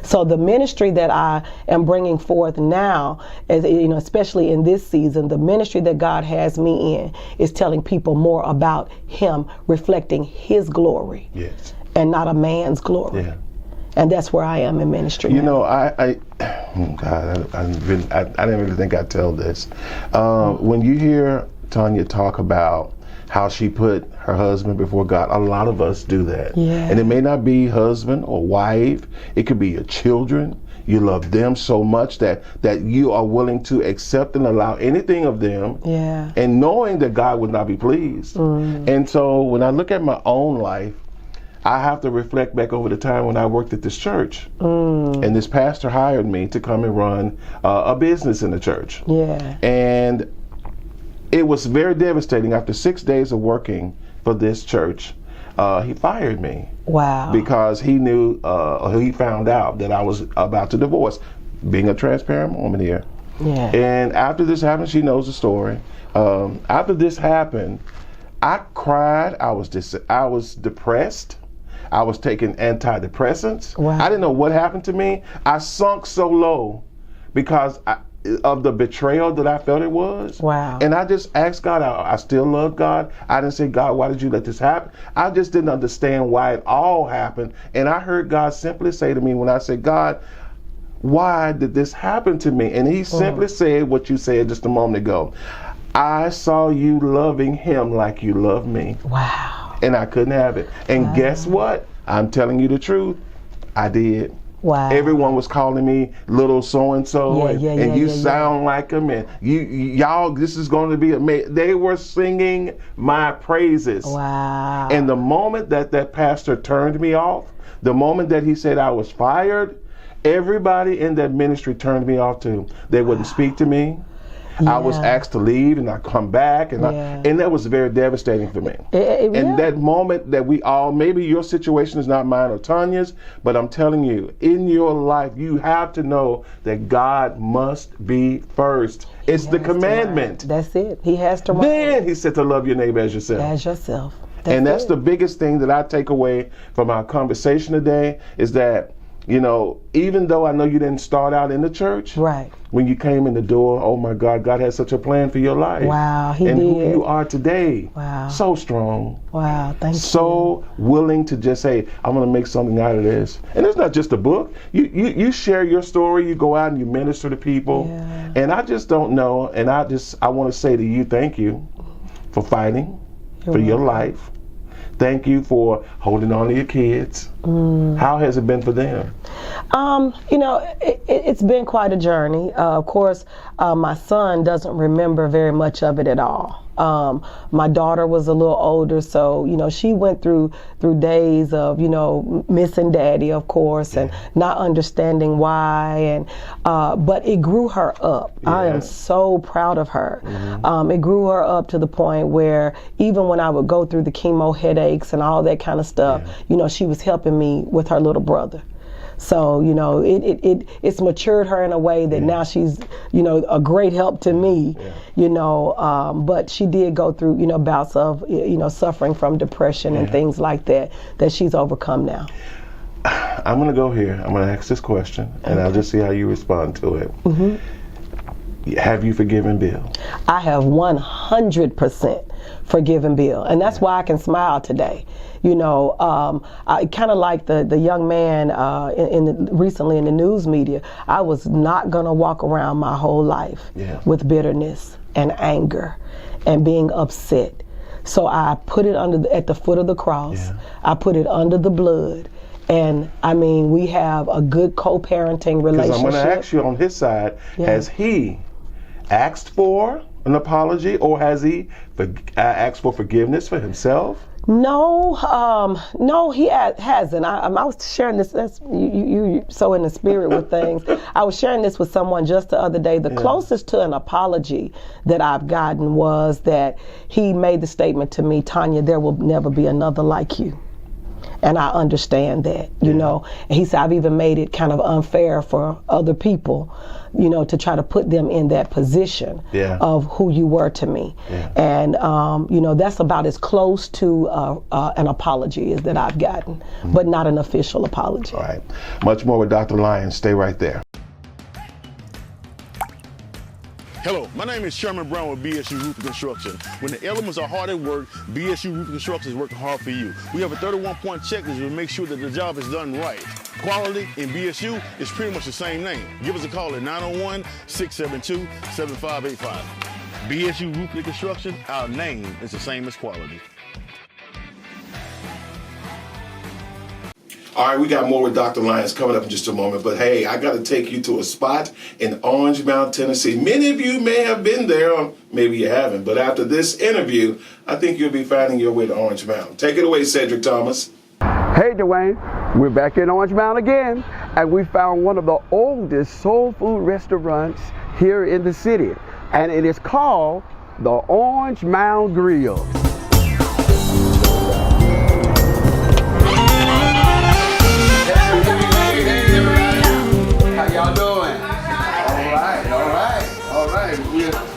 So the ministry that I am bringing forth now, as especially in this season, the ministry that God has me in is telling people more about him, reflecting his glory and not a man's glory. And that's where I am in ministry now. I didn't really think I'd tell this. When you hear Tonya talk about how she put her husband before God, a lot of us do that. And it may not be husband or wife, it could be your children. You love them so much that you are willing to accept and allow anything of them, and knowing that God would not be pleased. And so when I look at my own life, I have to reflect back over the time when I worked at this church. And this pastor hired me to come and run a business in the church. And it was very devastating. After 6 days of working for this church, he fired me. Wow. Because he knew, he found out that I was about to divorce, being a transparent woman here. And after this happened, she knows the story. After this happened, I cried. I was depressed. I was taking antidepressants. I didn't know what happened to me. I sunk so low because of the betrayal that I felt it was. And I just asked God. I still love God. I didn't say, "God, why did you let this happen?" I just didn't understand why it all happened. And I heard God simply say to me when I said, "God, why did this happen to me?" And he simply said what you said just a moment ago. "I saw you loving him like you love me." And I couldn't have it. And guess what? I'm telling you the truth. I did. Wow. Everyone was calling me little so-and-so, and you yeah. sound like him, and y'all, this is going to be amazing. They were singing my praises. Wow. And the moment that pastor turned me off, the moment that he said I was fired, everybody in that ministry turned me off too. They wouldn't speak to me. I was asked to leave, and I come back, and and that was very devastating for me. And that moment that we all, maybe your situation is not mine or Tonya's, but I'm telling you, in your life, you have to know that God must be first. It's the commandment. That's it. He has to. Then he said to love your neighbor as yourself. As yourself. That's the biggest thing that I take away from our conversation today is that, you know, even though I know you didn't start out in the church, right? When you came in the door, oh my God, God has such a plan for your life. Wow, He and did. Who you are today. Wow. So strong. Wow, thank you. So willing to just say, I'm going to make something out of this. And it's not just a book. You share your story. You go out and you minister to people. Yeah. And I just don't know. And I want to say to you, thank you for fighting for your life. Thank you for holding on to your kids. How has it been for them? You know, it's been quite a journey. Of course, my son doesn't remember very much of it at all. My daughter was a little older, so, you know, she went through days of, you know, missing daddy, of course, and not understanding why, and but it grew her up. I am so proud of her. It grew her up to the point where even when I would go through the chemo headaches and all that kind of stuff, you know, she was helping me with her little brother. So, you know, it's matured her in a way that now she's, you know, a great help to me, you know, but she did go through, you know, bouts of, you know, suffering from depression and things like that she's overcome now. I'm going to go here. I'm going to ask this question, and I'll just see how you respond to it. Have you forgiven Bill? I have 100% forgiven Bill, and that's why I can smile today. You know, I kind of like the young man recently in the news media. I was not gonna walk around my whole life with bitterness and anger and being upset. So I put it at the foot of the cross. I put it under the blood. And I mean, we have a good co-parenting relationship. Because I'm going to ask you on his side, has he asked for an apology, or has he asked for forgiveness for himself? No, no, he hasn't. I was sharing this. You so in the spirit with things. I was sharing this with someone just the other day. The closest to an apology that I've gotten was that he made the statement to me, Tonya, there will never be another like you. And I understand that, you know. And he said, I've even made it kind of unfair for other people, you know, to try to put them in that position of who you were to me. And, you know, that's about as close to an apology as that I've gotten, but not an official apology. All right. Much more with Dr. Lyons. Stay right there. Hello, my name is Sherman Brown with BSU Roofing Construction. When the elements are hard at work, BSU Roofing Construction is working hard for you. We have a 31-point checklist to make sure that the job is done right. Quality in BSU is pretty much the same name. Give us a call at 901-672-7585. BSU Roofing Construction, our name is the same as quality. All right, we got more with Dr. Lyons coming up in just a moment. But hey, I got to take you to a spot in Orange Mound, Tennessee. Many of you may have been there, or maybe you haven't. But after this interview, I think you'll be finding your way to Orange Mound. Take it away, Cedric Thomas. Hey, Dewayne. We're back in Orange Mound again, and we found one of the oldest soul food restaurants here in the city. And it is called the Orange Mound Grill. Y'all doing? All right.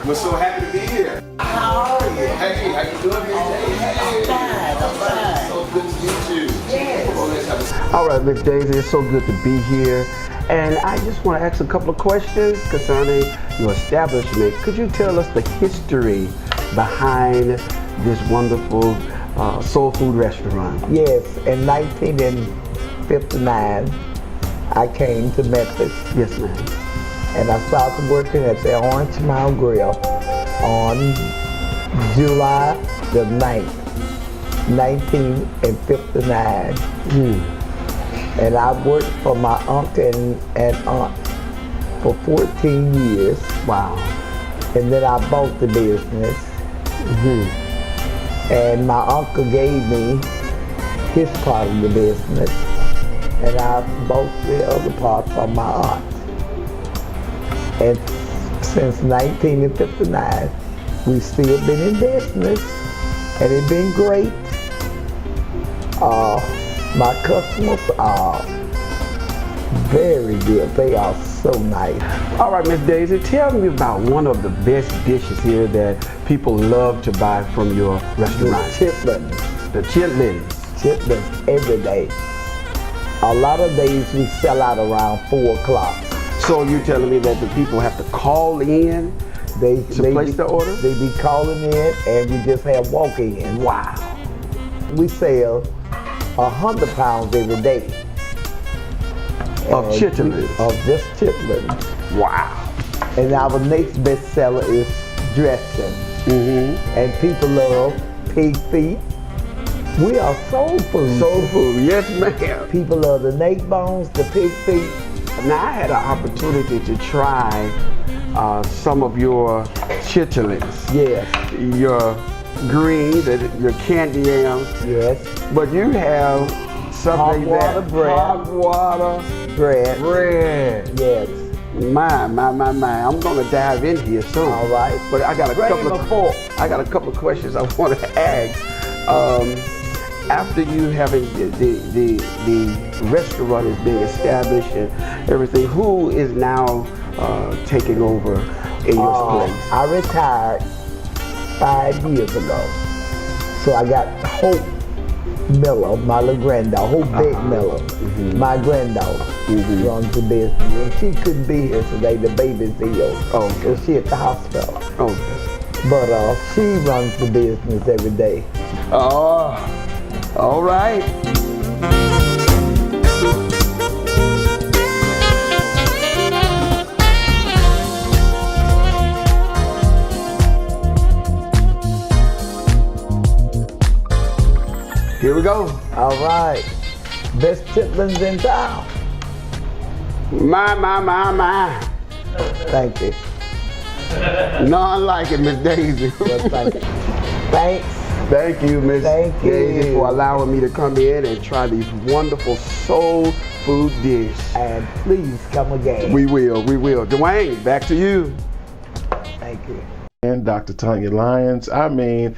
We're so happy to be here. How are you? Hey, how you doing, Miss Daisy? Hey. I'm fine. So good to meet you. Yes. All right, Miss Daisy, it's so good to be here. And I just want to ask a couple of questions concerning your establishment. Could you tell us the history behind this wonderful soul food restaurant? Yes, in 1959, I came to Memphis. Yes, ma'am. And I started working at the Orange Mound Grill on July the 9th, 1959. And I worked for my uncle and aunt for 14 years. Wow. And then I bought the business. And my uncle gave me his part of the business. And I bought the other part from my aunt. And since 1959, we've still been in business, and it's been great. My customers are very good. They are so nice. All right, Miss Daisy, tell me about one of the best dishes here that people love to buy from your restaurant. The chitlins. The chitlins. Chitlins every day. A lot of days we sell out around 4 o'clock. So you're telling me that the people have to call in to place the order? They be calling in, and we just have walk-in. Wow. We sell 100 pounds every day. Of chitlins? Of just chitlins. Wow. And our next bestseller is dressing. And people love pig feet. We are soul food. Soul food, yes ma'am. People love the neck bones, the pig feet. Now I had an opportunity to try some of your chitlins. Yes. Your greens, your candy yams. Yes. But you have something hot water bread. Bread. Yes. My. I'm gonna dive in here soon. All right. But I got a couple of questions I want to ask. After you having the restaurant is being established and everything, who is now taking over in your place? I retired 5 years ago. So I got Hope Miller, my little granddaughter, Hope Beck Miller, my granddaughter, runs the business. And she couldn't be here today, the baby's ill. So she at the hospital. But she runs the business every day. Oh, all right. Here we go. All right. Best chitlins in town. My. Thank you. None like it, Miss Daisy. Well, thank you. Thanks. Thank you, Miss Daisy, you for allowing me to come in and try these wonderful soul food dishes. And please come again. We will. Dewayne, back to you. Thank you. And Dr. Tonya Lyons, I mean,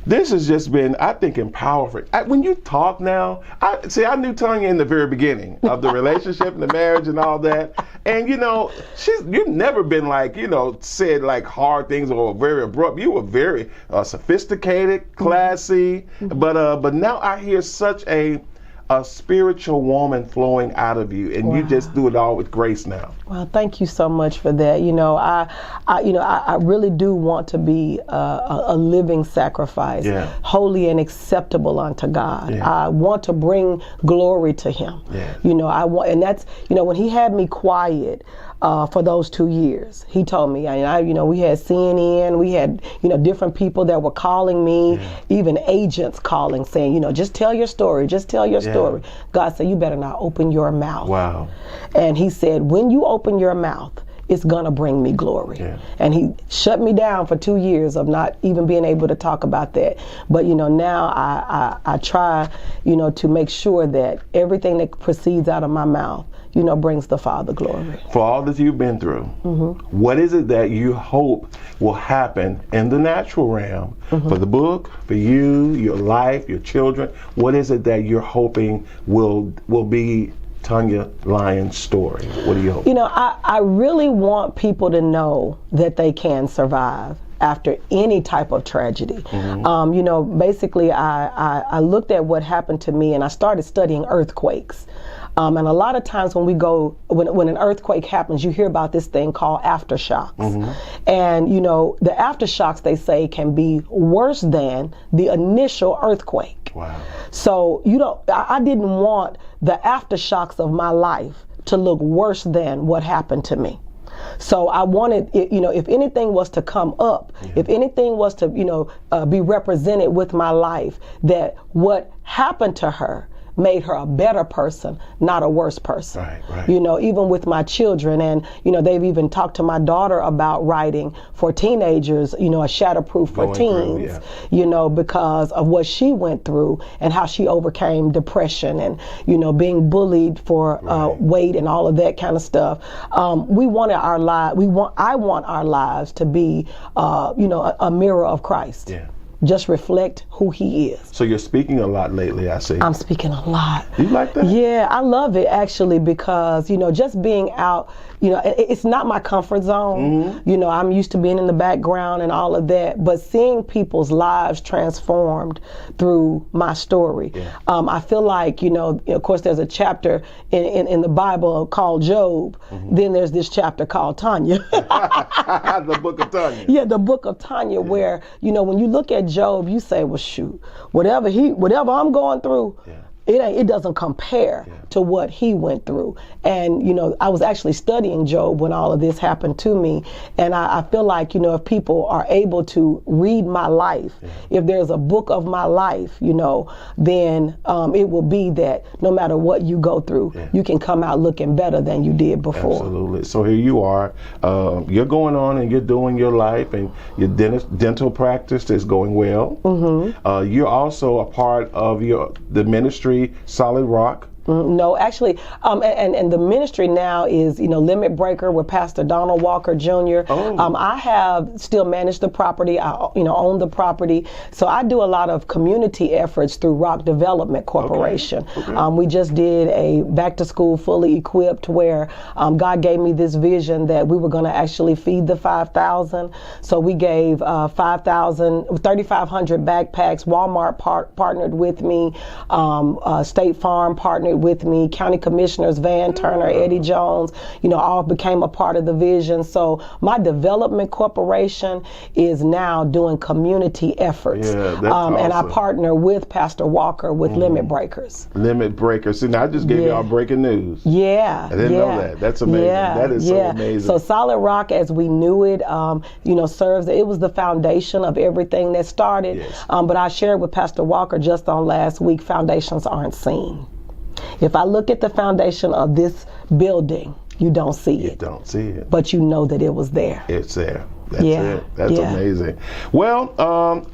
this has just been, I think, empowering. When you talk now, I knew Tonya in the very beginning of the relationship and the marriage and all that. And, you've never been said like hard things or very abrupt. You were very sophisticated, classy. But now I hear such a spiritual woman flowing out of you, and you just do it all with grace now. Well, thank you so much for that. I really do want to be a living sacrifice, holy and acceptable unto God. I want to bring glory to Him. I want, and that's, when He had me quiet for those 2 years, He told me, we had CNN, we had, different people that were calling me, even agents calling, saying, just tell your story, story. God said, you better not open your mouth. Wow. And He said, when you open your mouth, it's gonna bring me glory. And He shut me down for 2 years of not even being able to talk about that. But now I try, to make sure that everything that proceeds out of my mouth, brings the Father glory. For all that you've been through, what is it that you hope will happen in the natural realm for the book, for you, your life, your children? What is it that you're hoping will be Tonya Lyons' story? What do you hope? I really want people to know that they can survive after any type of tragedy. Basically I looked at what happened to me, and I started studying earthquakes. And a lot of times when an earthquake happens, you hear about this thing called aftershocks. And the aftershocks, they say, can be worse than the initial earthquake. Wow. So I didn't want the aftershocks of my life to look worse than what happened to me. So I wanted, if anything was to come up, if anything was to, be represented with my life, that what happened to her made her a better person, not a worse person. Right. You know, even with my children, and you know, they've even talked to my daughter about writing for teenagers, you know, a Shatterproof for teens, you know, because of what she went through and how she overcame depression and, you know, being bullied for weight and all of that kind of stuff. We wanted our lives, I want our lives to be, you know, a mirror of Christ. Yeah. Just reflect who he is. So you're speaking a lot lately, I see. I'm speaking a lot. You like that? Yeah, I love it actually, because, you know, just being out, you know, it's not my comfort zone. You know, I'm used to being in the background and all of that, but seeing people's lives transformed through my story. I feel like, you know, of course there's a chapter in the Bible called Job. Then there's this chapter called Tonya. The book of Tonya. Yeah, the book of Tonya, where, you know, when you look at Job, you say, well, shoot, whatever I'm going through, it doesn't compare to what he went through. And, you know, I was actually studying Job when all of this happened to me. And I feel like, you know, if people are able to read my life, if there's a book of my life, you know, then it will be that no matter what you go through, you can come out looking better than you did before. Absolutely. So here you are, you're going on and you're doing your life, and your dental practice is going well. You're also a part of the ministry Solid Rock. No, actually, and the ministry now is, you know, Limit Breaker with Pastor Donald Walker Jr. I have still managed the property. I, you know, own the property. So I do a lot of community efforts through Rock Development Corporation. We just did a back to school fully equipped where God gave me this vision that we were going to actually feed the 5,000. So we gave 3,500 backpacks. Walmart partnered with me. State Farm partnered with me, County Commissioners Van Turner, Eddie Jones, you know, all became a part of the vision. So my development corporation is now doing community efforts. That's awesome. And I partner with Pastor Walker with Limit Breakers. Limit Breakers. See, now I just gave y'all breaking news. I didn't know that. That's amazing. That is so amazing. So Solid Rock, as we knew it, you know, it was the foundation of everything that started. But I shared with Pastor Walker just on last week, foundations aren't seen. If I look at the foundation of this building, you don't see it. You don't see it. But you know that it was there. It's there. That's it. That's amazing. Well,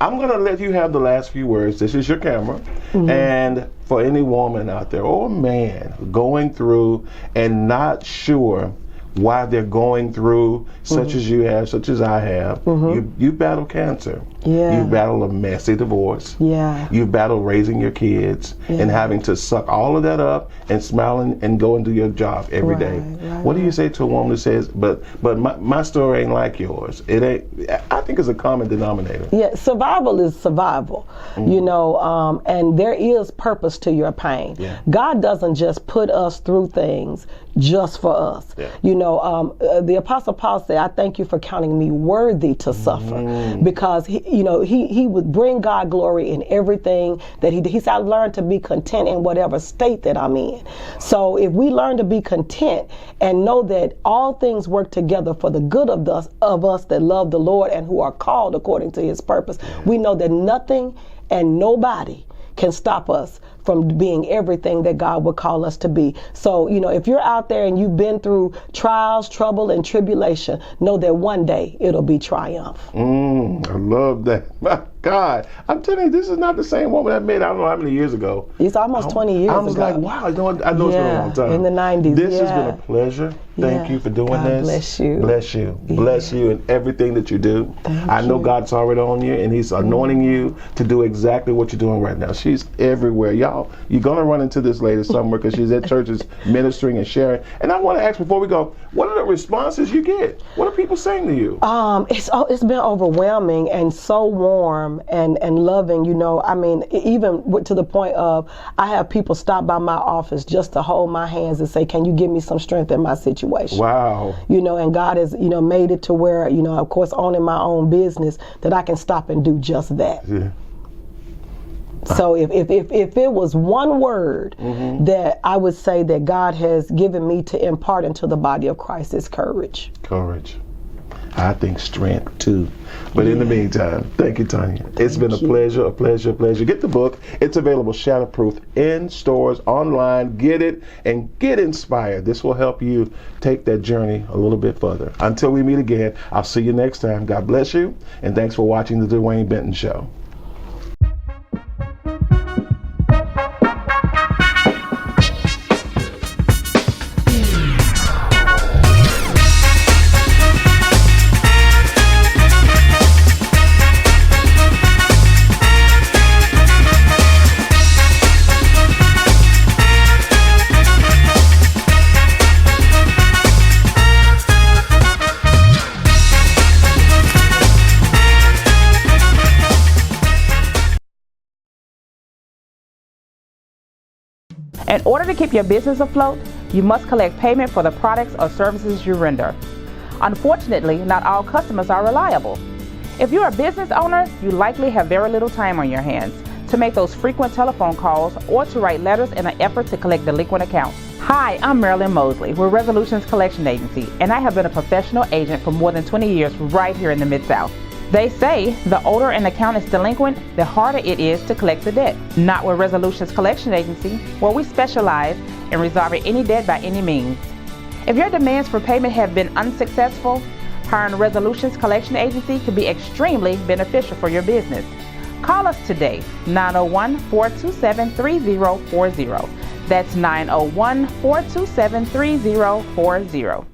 I'm going to let you have the last few words. This is your camera. And for any woman out there or man going through and not sure why they're going through, such as you have, such as I have, you battle cancer. You battle a messy divorce. You battle raising your kids and having to suck all of that up and smiling and go and do your job every day. What do you say to a woman who says, but my story ain't like yours? It ain't. I think it's a common denominator. Survival is survival, you know, and there is purpose to your pain. God doesn't just put us through things just for us. You know, the Apostle Paul said, I thank you for counting me worthy to suffer, because he would bring God glory in everything that he did. He said, I learned to be content in whatever state that I'm in. So if we learn to be content and know that all things work together for the good of us that love the Lord and who are called according to his purpose, we know that nothing and nobody can stop us from being everything that God would call us to be. So, you know, if you're out there and you've been through trials, trouble, and tribulation, know that one day it'll be triumph. I love that. My God. I'm telling you, this is not the same woman I met, I don't know how many years ago. It's almost 20 years ago. I was like, wow, I know it's been a long time. In the 90s. This has been a pleasure. Thank you for doing God this. Bless you. Bless you. Bless you in everything that you do. I know God's already on you, and he's anointing you to do exactly what you're doing right now. She's everywhere. Y'all, you're going to run into this lady somewhere because she's at churches ministering and sharing. And I want to ask before we go, what are the responses you get? What are people saying to you? It's been overwhelming and so warm and loving, you know. I mean, even to the point of I have people stop by my office just to hold my hands and say, can you give me some strength in my situation? Wow. You know, and God has, you know, made it to where, you know, of course, owning my own business, that I can stop and do just that. So if it was one word that I would say that God has given me to impart into the body of Christ, is courage. Courage. I think strength too. But in the meantime, thank you, Tonya. It's been a pleasure, a pleasure, a pleasure. Get the book. It's available Shatterproof in stores, online. Get it and get inspired. This will help you take that journey a little bit further. Until we meet again, I'll see you next time. God bless you, and thanks for watching the Dewayne Benton Show. In order to keep your business afloat, you must collect payment for the products or services you render. Unfortunately, not all customers are reliable. If you're a business owner, you likely have very little time on your hands to make those frequent telephone calls or to write letters in an effort to collect delinquent accounts. Hi, I'm Marilyn Mosley with Resolutions Collection Agency, and I have been a professional agent for more than 20 years right here in the Mid-South. They say the older an account is delinquent, the harder it is to collect the debt. Not with Resolutions Collection Agency, where we specialize in resolving any debt by any means. If your demands for payment have been unsuccessful, hiring a Resolutions Collection Agency can be extremely beneficial for your business. Call us today, 901-427-3040. That's 901-427-3040.